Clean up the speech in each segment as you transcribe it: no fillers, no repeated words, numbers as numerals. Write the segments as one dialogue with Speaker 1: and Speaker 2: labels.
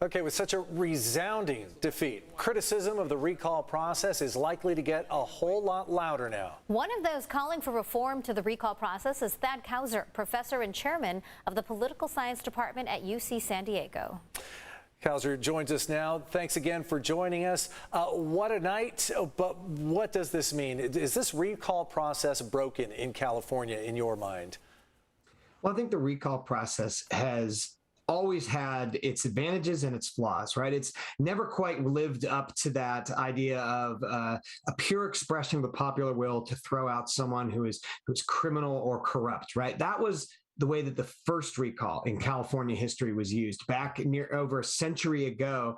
Speaker 1: Okay, with such a resounding defeat, criticism of the recall process is likely to get a whole lot louder now.
Speaker 2: One of those calling for reform to the recall process is Thad Kousser, professor and chairman of the political science department at UC San Diego.
Speaker 1: Kousser joins us now. Thanks again for joining us. What a night, but what does this mean? Is this recall process broken in California in your mind?
Speaker 3: Well, I think the recall process has always had its advantages and its flaws, right? It's never quite lived up to that idea of a pure expression of the popular will to throw out someone who's criminal or corrupt, right? That was the way that the first recall in California history was used. Back over a century ago,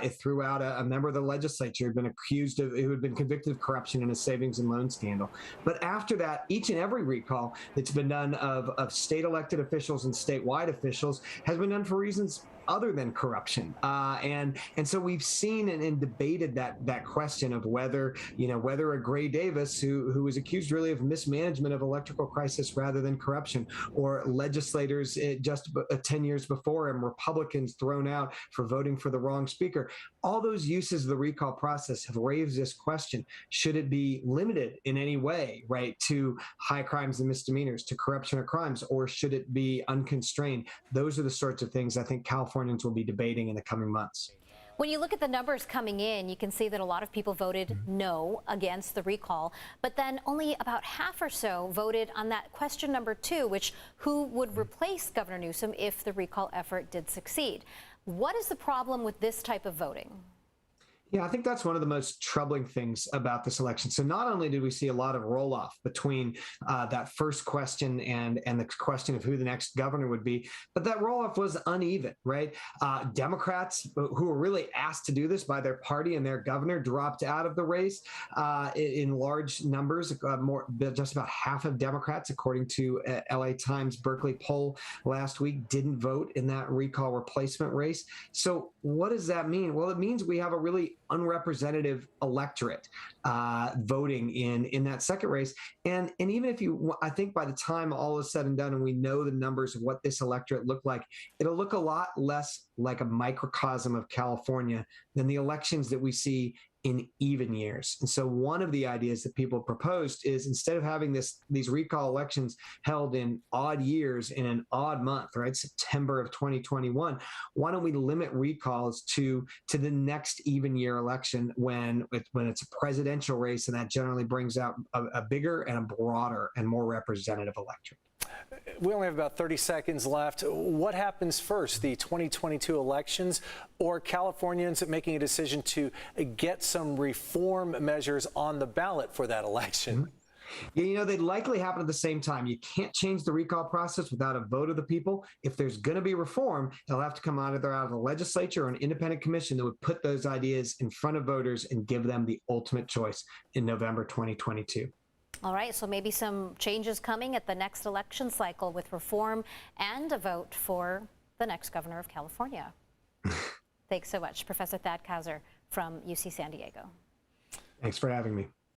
Speaker 3: it threw out a member of the legislature who had been convicted of corruption in a savings and loan scandal. But after that, each and every recall that's been done of state elected officials and statewide officials has been done for reasons other than corruption. And so we've seen and debated that question of whether a Gray Davis, who was accused really of mismanagement of electrical crisis rather than corruption, or legislators just 10 years before him, Republicans thrown out for voting for the wrong speaker. All those uses of the recall process have raised this question: should it be limited in any way, right, to high crimes and misdemeanors, to corruption or crimes, or should it be unconstrained? Those are the sorts of things I think Californians will be debating in the coming months.
Speaker 2: When you look at the numbers coming in, you can see that a lot of people voted no against the recall, but then only about half or so voted on that question number 2, which who would replace Governor Newsom if the recall effort did succeed. What is the problem with this type of voting?
Speaker 3: Yeah, I think that's one of the most troubling things about this election. So not only did we see a lot of roll-off between that first question and the question of who the next governor would be, but that roll-off was uneven, right? Democrats, who were really asked to do this by their party and their governor, dropped out of the race in large numbers. Just about half of Democrats, according to LA Times Berkeley poll last week, didn't vote in that recall replacement race. So what does that mean? Well, it means we have a really unrepresentative electorate voting in that second race. And even if I think by the time all is said and done and we know the numbers of what this electorate looked like, it'll look a lot less like a microcosm of California than the elections that we see in even years. And so one of the ideas that people proposed is, instead of having these recall elections held in odd years in an odd month, right, September of 2021, why don't we limit recalls to the next even year election when it's a presidential race, and that generally brings out a bigger and a broader and more representative electorate.
Speaker 1: We only have about 30 seconds left. What happens first, the 2022 elections or Californians making a decision to get some reform measures on the ballot for that election?
Speaker 3: Yeah, they'd likely happen at the same time. You can't change the recall process without a vote of the people. If there's going to be reform, it'll have to come either out of the legislature or an independent commission that would put those ideas in front of voters and give them the ultimate choice in November 2022.
Speaker 2: All right, so maybe some changes coming at the next election cycle with reform and a vote for the next governor of California. Thanks so much, Professor Thad Kousser from UC San Diego.
Speaker 3: Thanks for having me.